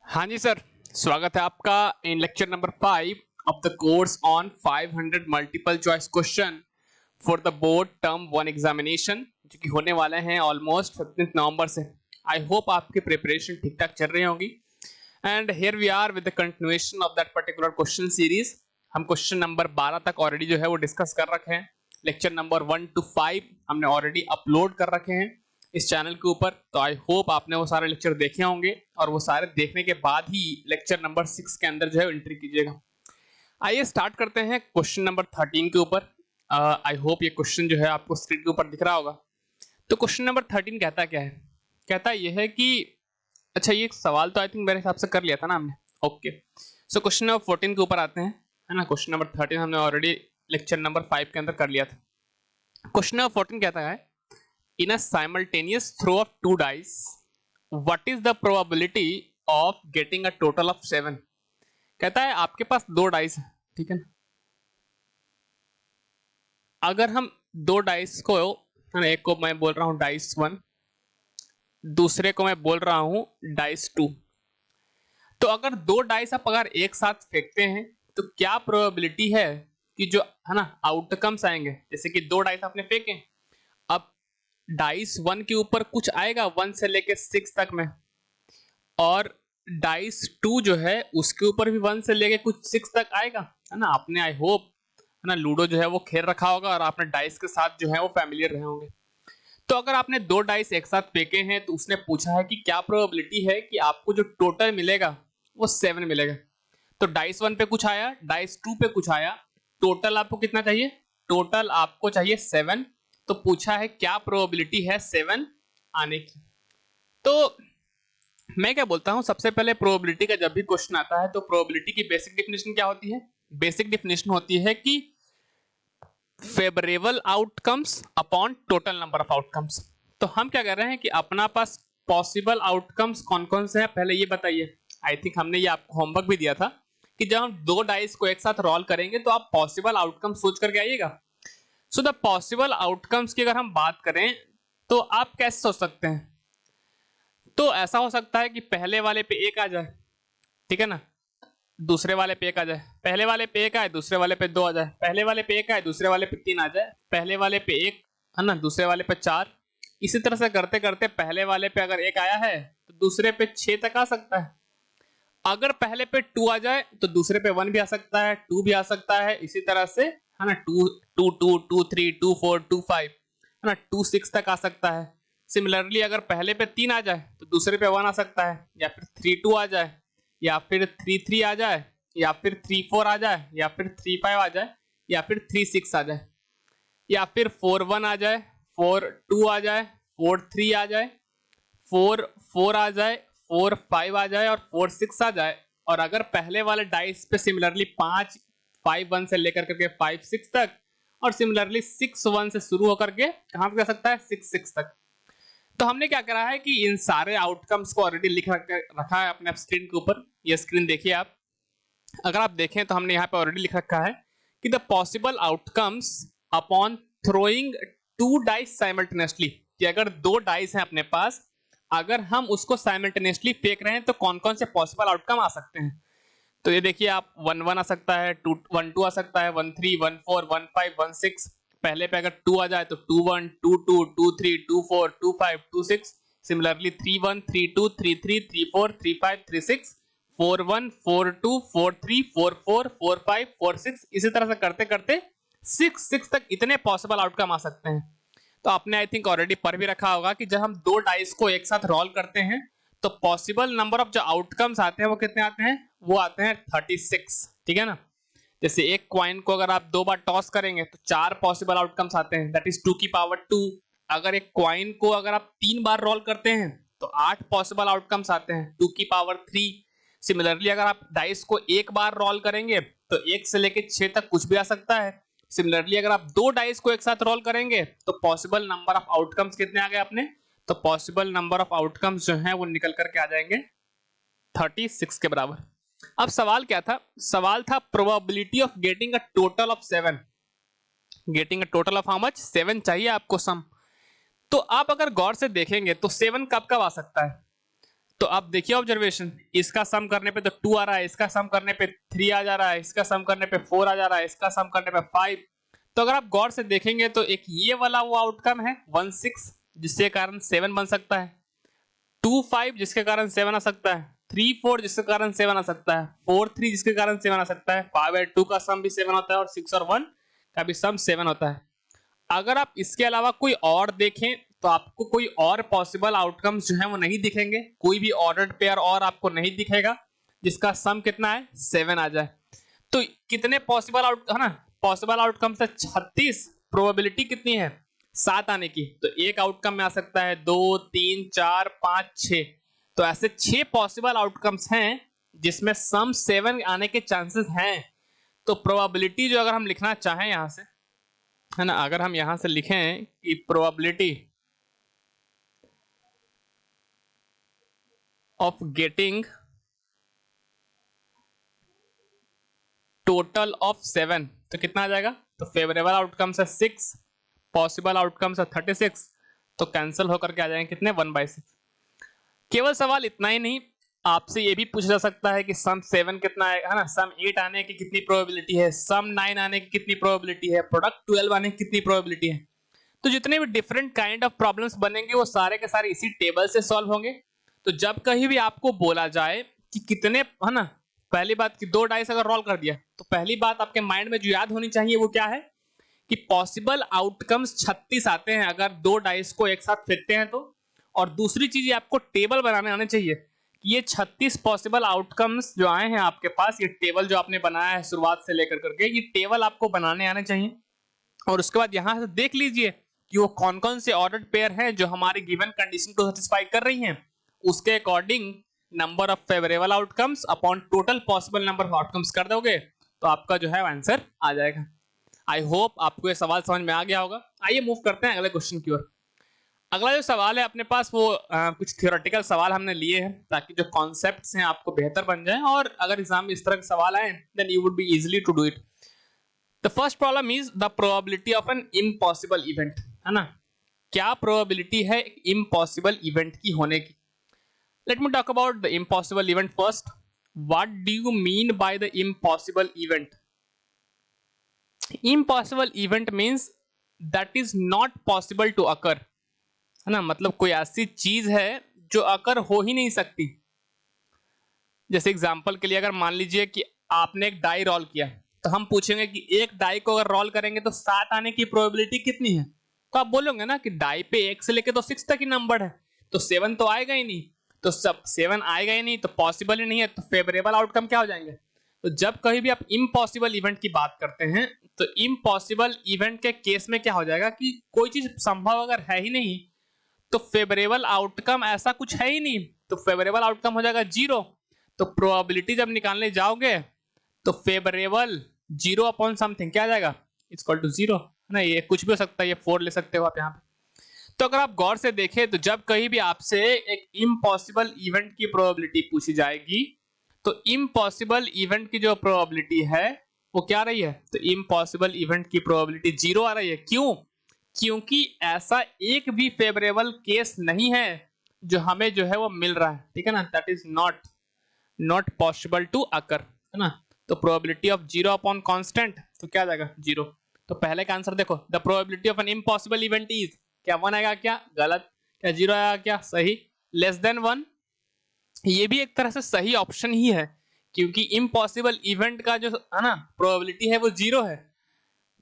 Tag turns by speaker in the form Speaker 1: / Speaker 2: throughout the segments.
Speaker 1: हाँ जी सर, स्वागत है आपका in lecture number 5 of the course on 500 multiple choice question for the board term 1 examination जो कि होने वाले हैं ऑलमोस्ट 15 नवंबर से। आई होप आपकी प्रिपरेशन ठीक ठाक चल रही होंगी and here we are with the continuation of that particular question series. हम क्वेश्चन नंबर 12 तक ऑलरेडी जो है वो डिस्कस कर रखे हैं। लेक्चर नंबर 1 to 5 हमने ऑलरेडी अपलोड कर रखे हैं इस चैनल के ऊपर, तो आई होप आपने वो सारे लेक्चर देखे होंगे और वो सारे देखने के बाद ही लेक्चर नंबर 6 के अंदर जो है एंट्री कीजिएगा। आइए स्टार्ट करते हैं क्वेश्चन नंबर 13 के ऊपर। आई होप ये क्वेश्चन जो है आपको स्क्रीन के ऊपर दिख रहा होगा। तो क्वेश्चन नंबर 13 कहता क्या है? कहता यह है कि अच्छा, ये सवाल तो आई थिंक मेरे हिसाब से कर लिया था ना हमने। ओके, सो क्वेश्चन नंबर 14 के ऊपर आते हैं, है ना। क्वेश्चन नंबर 13 हमने ऑलरेडी लेक्चर नंबर 5 के अंदर कर लिया था। क्वेश्चन नंबर 14 कहता है in a simultaneous throw of two dice what is the probability of getting a total of 7? कहता है आपके पास दो डाइस है, ठीक है ना। अगर हम दो डाइस को, एक को मैं बोल रहा हूं डाइस 1, दूसरे को मैं बोल रहा हूं डाइस 2, तो अगर दो डाइस आप अगर एक साथ फेंकते हैं तो क्या प्रोबेबिलिटी है कि जो है ना आउटकम्स आएंगे। जैसे कि दो डाइस आपने फेंके, अब डाइस 1 के ऊपर कुछ आएगा 1 से लेके 6 तक में, और डाइस 2 जो है उसके ऊपर भी 1 से लेके कुछ 6 तक आएगा, है ना। आपने आई होप है ना लूडो जो है वो खेल रखा होगा और आपने डाइस के साथ जो है वो फैमिलियर रहे होंगे। तो अगर आपने दो डाइस एक साथ फेंके हैं तो उसने पूछा है कि क्या प्रोबेबिलिटी है कि आपको जो टोटल मिलेगा वो 7 मिलेगा। तो डाइस 1 पे कुछ आया, डाइस 2 पे कुछ आया, टोटल आपको कितना चाहिए? टोटल आपको चाहिए 7। तो पूछा है क्या प्रोबेबिलिटी है 7 आने की। तो मैं क्या बोलता हूं, सबसे पहले प्रोबेबिलिटी का जब भी क्वेश्चन आता है तो प्रोबेबिलिटी की बेसिक डेफिनेशन क्या होती है? बेसिक डेफिनेशन होती है कि favourable outcomes upon total number of outcomes. तो हम क्या कर रहे हैं कि अपना पास पॉसिबल आउटकम्स कौन कौन से हैं पहले ये बताइए। आई थिंक हमने ये आपको होमवर्क भी दिया था कि जब हम दो डाइस को एक साथ रोल करेंगे तो आप पॉसिबल आउटकम सोच करके आइएगा। सो द पॉसिबल आउटकम्स की अगर हम बात करें तो आप कैसे सोच सकते हैं? तो ऐसा हो सकता है कि पहले वाले पे एक आ जाए, ठीक है ना, दूसरे वाले पे एक आ जाए, पहले वाले पे एक आए दूसरे वाले पे दो आ जाए, पहले वाले पे एक आए दूसरे वाले पे तीन आ जाए, पहले वाले पे एक है ना दूसरे वाले पे चार। इसी तरह से करते करते पहले वाले पे अगर एक आया है तो दूसरे पे 6 तक आ सकता है। अगर पहले पे 2 आ जाए तो दूसरे पे 1 भी आ सकता है, 2 भी आ सकता है, इसी तरह से है ना 2 2 2 2 3 2 4 2 5 है ना 2 6 तक आ सकता है। सिमिलरली अगर पहले पे 3 आ जाए तो दूसरे पे 1 आ सकता है, या फिर 3 2 आ जाए, या फिर 3 3 आ जाए, या फिर 3 4 आ जाए, या फिर 3 5 आ जाए, या फिर 3 6 आ जाए, या फिर 4 1 आ जाए, 4 2 आ जाए, 4 3 आ जाए, 4 4 आ जाए, 4 5 आ जाए और 4 6 आ जाए। और अगर पहले वाले डाइस पे सिमिलरली 5 5 1 से लेकर करके 5 6 तक, और सिमिलरली 6 1 से शुरू होकर के कहां पे जा सकता है 6 6 तक। तो हमने क्या करा है कि इन सारे आउटकम्स को ऑलरेडी लिख रखा है अपने स्क्रीन के ऊपर। ये स्क्रीन देखिए आप, अगर आप देखें तो हमने यहाँ पे ऑलरेडी लिख रखा है कि the possible outcomes upon throwing two dice simultaneously, कि अगर दो डाइस हैं अपने पास, अगर हम उसको साइमल्टेनियसली फेंक रहे हैं तो कौन कौन से पॉसिबल आउटकम आ सकते हैं। तो ये देखिए आप 1 1 आ सकता है, 2 1 2 आ सकता है, 1 3 1 4 1 5 1 6। पहले पे अगर 2 आ जाए तो 2 1 2 2 2 3 2 4 2 5 2 6। सिमिलरली 3 1 3 2 3 3 3 4 3 5 3 6 4 1 4 2 4 3 4 4 4 5 4 6। इसी तरह से करते करते 6 6 तक इतने पॉसिबल आउटकम आ सकते हैं। तो आपने आई थिंक ऑलरेडी पढ़ भी रखा होगा कि जब हम दो डाइस को एक साथ रोल करते हैं तो पॉसिबल नंबर ऑफ जो आउटकम्स आते हैं वो कितने आते हैं? वो आते हैं 36, ठीक है ना। जैसे एक क्वाइन को अगर आप दो बार टॉस करेंगे तो 4 पॉसिबल आउटकम्स आते हैं, दैट इज 2 की पावर 2। अगर एक क्वाइन को अगर आप 3 बार रोल करते हैं तो 8 पॉसिबल आउटकम्स आते हैं, 2 की पावर 3। सिमिलरली अगर आप डाइस को एक बार रोल करेंगे तो 1 से लेके 6 तक कुछ भी आ सकता है। सिमिलरली अगर आप दो डाइस को एक साथ रोल करेंगे तो पॉसिबल नंबर ऑफ आउटकम्स कितने आ गए अपने? तो पॉसिबल नंबर ऑफ आउटकम्स जो हैं वो निकल करके आ जाएंगे 36 के बराबर। अब सवाल क्या था? सवाल था probability of getting a total of 7। Getting a total of how much? 7 चाहिए आपको सम। तो आप अगर गौर से देखेंगे तो 7 कब कब आ सकता है? तो अब देखिए ऑब्जर्वेशन, इसका सम करने पे तो 2 आ रहा है, इसका सम करने पे 3 आ जा रहा है, इसका सम करने पे 4 आ जा रहा है, इसका सम करने पे 5। तो अगर आप गौर से देखेंगे तो एक ये वाला वो आउटकम है 1 6 जिसके कारण 7 बन सकता है, 2 5 जिसके कारण 7 आ सकता है, 3 4 जिसके कारण 7 आ सकता है, 4 3 जिसके कारण 7 आ सकता है, 5 और 2 का सम भी 7 होता है और 6 और 1 का भी सम 7 होता है। अगर आप इसके अलावा कोई और देखें तो आपको कोई और पॉसिबल आउटकम्स जो है वो नहीं दिखेंगे, कोई भी ऑर्डर्ड पेयर और आपको नहीं दिखेगा जिसका सम कितना है 7 आ जाए। तो कितने पॉसिबल आउट है ना, पॉसिबल आउटकम्स है 36, प्रोबेबिलिटी कितनी है 7 आने की। तो एक आउटकम में आ सकता है 2 3 4 5 6, तो ऐसे 6 पॉसिबल आउटकम्स हैं जिसमें सम 7 आने के चांसेस हैं। तो प्रोबेबिलिटी जो अगर हम लिखना चाहें यहां से है ना, अगर हम यहां से लिखें कि probability of getting total of 7, तो कितना आ जाएगा, तो फेवरेबल आउटकम्स है 6, पॉसिबल आउटकम्स है 36, तो कैंसिल होकर के आ जाएंगे कितने 1/6। केवल सवाल इतना ही नहीं, आपसे ये भी पूछा जा सकता है कि सम 7 कितना है ना, सम 8 आने की कितनी प्रोबेबिलिटी है, सम 9 आने की कितनी प्रोबेबिलिटी है, प्रोडक्ट 12 आने की कितनी प्रोबेबिलिटी है। तो जितने भी डिफरेंट काइंड ऑफ प्रॉब्लम्स बनेंगे वो सारे के सारे इसी टेबल से सॉल्व होंगे। तो जब कहीं भी आपको बोला जाए कि कितने है ना, पहली बात कि 2 डाइस अगर रोल कर दिया तो पहली बात आपके माइंड में जो याद होनी चाहिए वो क्या है कि पॉसिबल आउटकम्स 36 आते हैं अगर 2 डाइस को एक साथ फेंकते हैं तो। और दूसरी चीज आपको टेबल बनाने आने चाहिए कि ये 36 पॉसिबल आउटकम्स जो आए हैं आपके पास, ये टेबल जो आपने बनाया है शुरुआत से लेकर करके, ये टेबल आपको बनाने आने चाहिए। और उसके बाद यहां से देख लीजिए कि वो कौन कौन से ऑर्डर्ड पेयर हैं जो हमारी गिवन कंडीशन को सेटिस्फाई कर रही हैं, उसके according number of favourable outcomes upon total possible number of outcomes कर दोगे तो आपका जो है आंसर आ जाएगा। आई होप आपको ये सवाल समझ में आ गया होगा। आइए मूव करते हैं अगले क्वेश्चन की ओर। अगला जो सवाल है अपने पास वो कुछ थियोरेटिकल सवाल हमने लिए हैं ताकि जो कॉन्सेप्ट्स हैं आपको बेहतर बन जाए और अगर एग्जाम में इस तरह के सवाल आए then you would be easily to do it. The first problem is the probability of an impossible event, है ना, क्या प्रोबेबिलिटी है इम्पॉसिबल इवेंट की होने की। Let me talk about the impossible event first. What do you mean by the impossible event? Impossible event means that is not possible to occur, है ना, मतलब कोई ऐसी चीज है जो अकर हो ही नहीं सकती। जैसे एग्जांपल के लिए अगर मान लीजिए कि आपने एक डाई रोल किया तो हम पूछेंगे कि एक डाई को अगर रोल करेंगे तो 7 आने की प्रोबेबिलिटी कितनी है, तो आप बोलोगे ना कि डाई पे 1 से लेके तो 6 तक ही नंबर है, तो 7 तो आएगा ही नहीं, तो सब 7 आएगा ही नहीं तो पॉसिबल ही नहीं है, तो फेवरेबल आउटकम क्या हो जाएंगे। तो जब कहीं भी आप इम्पॉसिबल इवेंट की बात करते हैं तो इम्पॉसिबल इवेंट के केस में क्या हो जाएगा कि कोई चीज संभव अगर है ही नहीं तो फेवरेबल आउटकम ऐसा कुछ है ही नहीं, तो फेवरेबल आउटकम हो जाएगा 0। तो प्रोबेबिलिटी जब निकालने जाओगे तो फेवरेबल 0 अपॉन समथिंग क्या आ जाएगा, इट्स इक्वल टू 0, है ना, ये कुछ भी हो सकता है, ये 4 ले सकते हो आप यहाँ पे। तो अगर आप गौर से देखें तो जब कहीं भी आपसे एक इम्पॉसिबल इवेंट की प्रोबेबिलिटी पूछी जाएगी तो इम्पॉसिबल इवेंट की जो प्रोबेबिलिटी है वो क्या रही है, तो इम्पॉसिबल इवेंट की प्रोबेबिलिटी 0 आ रही है। क्यों? क्योंकि ऐसा एक भी फेवरेबल केस नहीं है जो हमें जो है वो मिल रहा है, ठीक है ना, that is not possible to occur, है ना। तो प्रोबेबिलिटी ऑफ 0 अपॉन कांस्टेंट तो क्या आ जाएगा 0। तो पहले का आंसर देखो, the probability of an impossible event is, क्या 1 आएगा क्या, गलत, क्या 0 आएगा क्या, सही, लेस देन 1, ये भी एक तरह से सही ऑप्शन ही है क्योंकि इम्पॉसिबल इवेंट का जो है ना प्रोबेबिलिटी है वो 0 है।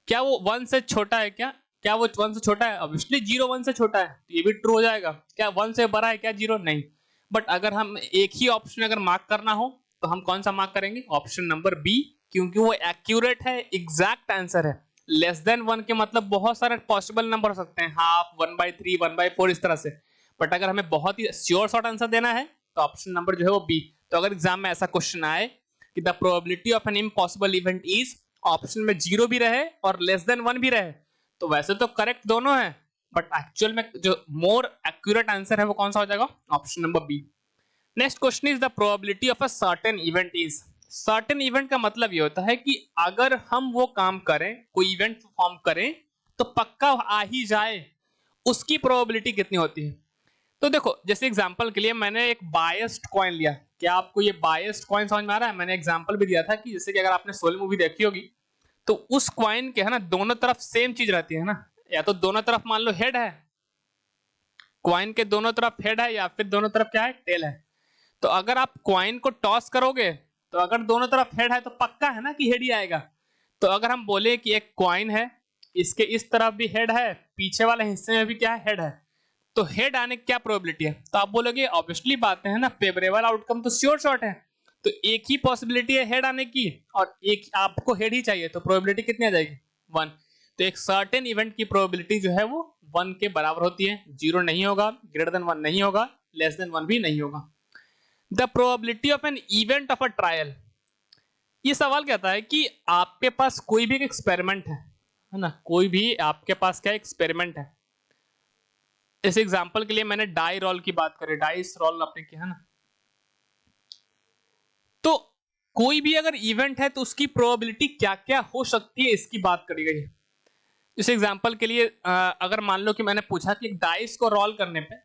Speaker 1: क्या वो 1 से छोटा है क्या, क्या वो 1 से छोटा है, ऑब्वियसली 0 1 से छोटा है, तो ये भी ट्रू हो जाएगा। क्या 1 से बड़ा है क्या 0, नहीं। बट अगर हम एक ही ऑप्शन अगर मार्क करना हो तो हम कौन सा मार्क करेंगे, ऑप्शन नंबर बी, क्योंकि वो एक्यूरेट है, एग्जैक्ट आंसर है। लेस देन 1 के मतलब बहुत सारे पॉसिबल नंबर हो सकते हैं, हाफ, 1/3, 1/4 इस तरह से, बट अगर हमें बहुत ही श्योर शॉर्ट आंसर देना है तो ऑप्शन नंबर जो है वो बी। तो अगर एग्जाम में ऐसा क्वेश्चन आए कि the probability of an impossible event is, option में 0 भी रहे और लेस देन 1 भी रहे, तो वैसे तो करेक्ट दोनों है बट एक्चुअल में जो मोर एक्यूरेट आंसर है वो कौन सा हो जाएगा, option number B. Next question is the probability of a certain event is. Certain event का मतलब ये होता है कि अगर हम वो काम करें, कोई इवेंट परफॉर्म करें तो पक्का आ ही जाए, उसकी प्रोबेबिलिटी कितनी होती है। तो देखो जैसे एग्जांपल के लिए मैंने एक बायस्ड कॉइन लिया, क्या आपको ये बायस्ड कॉइन समझ में आ रहा है? मैंने एग्जांपल भी दिया था कि जैसे कि अगर आपने सोल मूवी देखी होगी तो उस कॉइन के है ना दोनों तरफ सेम चीज रहती है ना, या तो दोनों तरफ मान लो हेड है, कॉइन के दोनों तरफ हेड है, या फिर दोनों तरफ क्या है, टेल है। तो अगर आप कॉइन को टॉस करोगे तो अगर दोनों तरफ हेड है तो पक्का है ना कि हेड ही आएगा। तो अगर हम बोले कि एक कॉइन है, इसके इस तरफ भी हेड है, पीछे वाले हिस्से में भी क्या है, हेड है, तो हेड आने की क्या प्रोबेबिलिटी है? तो आप बोलोगे ऑब्वियसली बात है ना, फेवरेबल आउटकम तो श्योर शॉट है, तो एक ही पॉसिबिलिटी है हेड आने की और एक आपको हेड ही चाहिए, तो प्रोबेबिलिटी कितनी आ जाएगी, 1। तो एक सर्टेन इवेंट की प्रोबेबिलिटी जो है वो 1 के बराबर होती है, 0 नहीं होगा, ग्रेटर देन 1 नहीं होगा, लेस देन 1 भी नहीं होगा। The probability of an event of a trial, ये सवाल कहता है कि आपके पास कोई भी एक एक्सपेरिमेंट है ना, कोई भी आपके पास क्या एक्सपेरिमेंट है। इस एग्जांपल के लिए मैंने डाई रोल की बात करी, डाइस रोल आपने किया है ना, तो कोई भी अगर इवेंट है तो उसकी प्रोबेबिलिटी क्या क्या हो सकती है इसकी बात करी गई है। इस एग्जांपल के लिए अगर मान लो कि मैंने पूछा कि एक डाइस को रोल करने पे,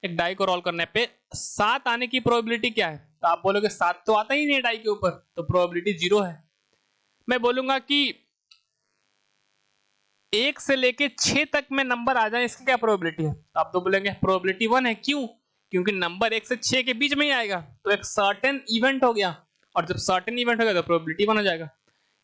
Speaker 1: एक डाई को रोल करने पे 7 आने की प्रोबेबिलिटी क्या है, तो आप बोलोगे 7 तो आता ही नहीं है डाई के ऊपर, तो प्रोबेबिलिटी 0 है। मैं बोलूंगा कि 1 से लेके 6 तक में नंबर आ जाए, इसकी क्या प्रोबेबिलिटी है, तो आप तो बोलेंगे प्रोबेबिलिटी 1 है। क्यों? क्योंकि नंबर 1 से 6 के बीच में ही आएगा, तो एक सर्टेन इवेंट हो गया, और जब सर्टेन इवेंट हो गया तो प्रोबेबिलिटी 1 हो जाएगा।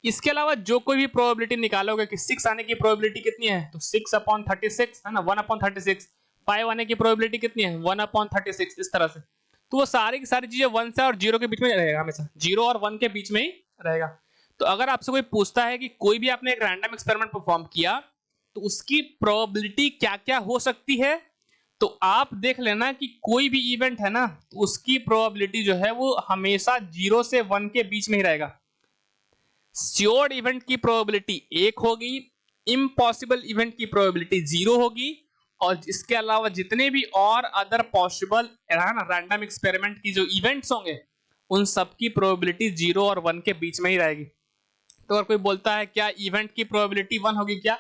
Speaker 1: इसके अलावा जो कोई भी प्रोबेबिलिटी निकालोगे कि 6 आने की प्रोबेबिलिटी कितनी है, तो 6/36 है ना, 1/36। 5 आने की प्रोबेबिलिटी कितनी है, 1/36, इस तरह से। तो वो सारी की सारी चीजें 1 से और 0 के बीच में रहेगा, हमेशा 0 और 1 के बीच में ही रहेगा। तो अगर आपसे कोई पूछता है कि कोई भी आपने एक रैंडम एक्सपेरिमेंट परफॉर्म किया तो उसकी प्रोबेबिलिटी क्या क्या हो सकती है, तो आप देख लेना कि कोई भी इवेंट है ना, तो उसकी प्रोबेबिलिटी जो है वो हमेशा 0 से 1 के बीच में ही रहेगा। श्योर इवेंट की प्रोबेबिलिटी 1 होगी, इम्पॉसिबल इवेंट की प्रोबेबिलिटी 0 होगी, और इसके अलावा जितने भी और अदर पॉसिबल रैंडम एक्सपेरिमेंट की जो इवेंट्स होंगे उन सब की प्रोबेबिलिटी 0 और 1 के बीच में ही रहेगी। तो अगर कोई बोलता है क्या इवेंट की प्रोबेबिलिटी 1 होगी, क्या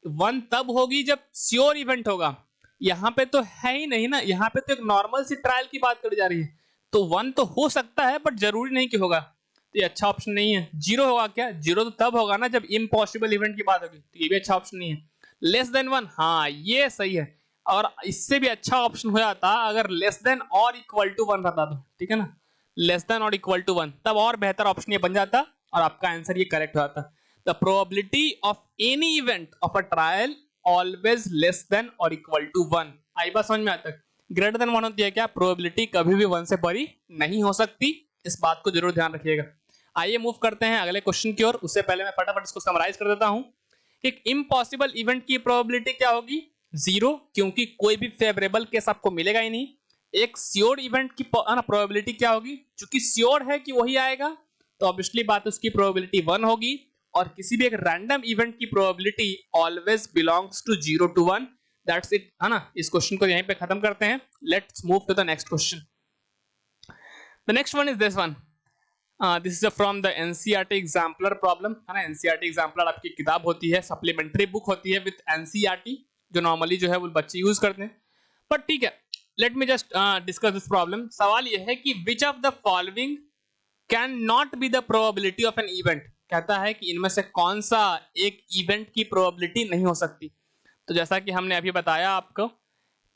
Speaker 1: 1 तब होगी जब श्योर इवेंट होगा, यहाँ पे तो है ही नहीं ना, यहाँ पे तो एक नॉर्मल सी ट्रायल की बात करी जा रही है, तो 1 तो हो सकता है बट जरूरी नहीं कि होगा, तो ये अच्छा ऑप्शन नहीं है। 0 होगा क्या, 0 तो तब होगा ना जब इम्पॉसिबल इवेंट की बात होगी, तो ये भी अच्छा ऑप्शन नहीं है। लेस देन 1, हाँ ये सही है, और इससे भी अच्छा ऑप्शन हो जाता अगर लेस देन और इक्वल टू 1 रहता, तो ठीक है ना, लेस देन और इक्वल टू 1, तब और बेहतर ऑप्शन ये बन जाता और आपका आंसर ये करेक्ट हो जाता। The probability of any event of a trial always less then और इक्वल टू 1। आई बात समझ में आता है? ग्रेटर देन 1 होती है क्या, प्रोबेबिलिटी कभी भी 1 से बड़ी नहीं हो सकती, इस बात को जरूर ध्यान रखिएगा। आइए मूव करते हैं अगले क्वेश्चन की ओर, उससे पहले मैं फटाफट इसको समराइज कर देता हूं। एक इम्पॉसिबल इवेंट की प्रोबेबिलिटी क्या होगी, 0, क्योंकि कोई भी फेवरेबल केस आपको मिलेगा ही नहीं। एक श्योर इवेंट की प्रोबेबिलिटी क्या होगी, क्योंकि श्योर है कि वही आएगा, तो ऑब्वियसली बात उसकी प्रोबेबिलिटी 1 होगी, और किसी भी एक रैंडम इवेंट की probability always belongs to 0 to 1। That's it, है ना। इस क्वेश्चन को यहीं पे खत्म करते हैं। Let's move to the next question. The next one is this one. This is from the NCERT exemplar problem, है ना। एनसीईआरटी एग्जाम्पलर आपकी किताब होती है, सप्लीमेंट्री बुक होती है विद एनसीईआरटी, जो नॉर्मली जो है वो बच्चे यूज करते हैं, बट ठीक है, let me just discuss this problem. सवाल यह है कि which of the following can not be the probability of an event, कहता है कि इनमें से कौन सा एक इवेंट की प्रोबेबिलिटी नहीं हो सकती। तो जैसा कि हमने अभी बताया आपको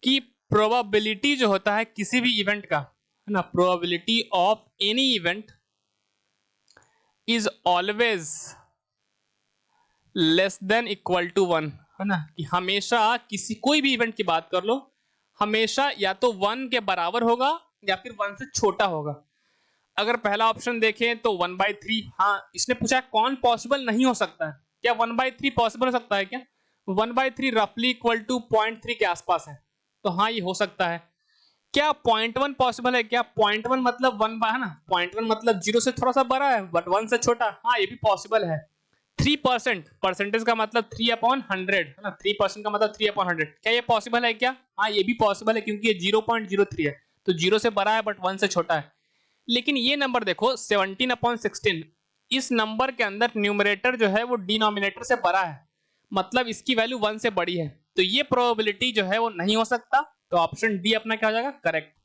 Speaker 1: कि प्रोबेबिलिटी जो होता है किसी भी इवेंट का, है ना, probability of any event is always less than equal to 1, है ना, कि हमेशा किसी कोई भी इवेंट की बात कर लो, हमेशा या तो 1 के बराबर होगा या फिर 1 से छोटा होगा। अगर पहला ऑप्शन देखें तो 1/3, हाँ इसने पूछा कौन पॉसिबल नहीं हो सकता है, क्या 1/3 पॉसिबल हो सकता है क्या, 1/3 रफली इक्वल टू 0.3 के आसपास है, तो हाँ ये हो सकता है। क्या 0.1 पॉसिबल है क्या, 0.1 मतलब 1 है ना, 0.1 मतलब 0 से थोड़ा सा बड़ा है बट 1 से छोटा, हाँ ये भी पॉसिबल है। 3%, परसेंटेज का मतलब 3/100, है ना, 3% का मतलब 3/100, क्या ये पॉसिबल है क्या, हाँ ये भी पॉसिबल है, क्योंकि ये 0.03 है, तो 0 से बड़ा है बट 1 से छोटा है। लेकिन ये नंबर देखो 17/16, इस नंबर के अंदर न्यूमरेटर जो है वो डिनोमिनेटर से बड़ा है, मतलब इसकी वैल्यू 1 से बड़ी है, तो ये प्रोबेबिलिटी जो है वो नहीं हो सकता, तो ऑप्शन डी अपना क्या हो जाएगा, करेक्ट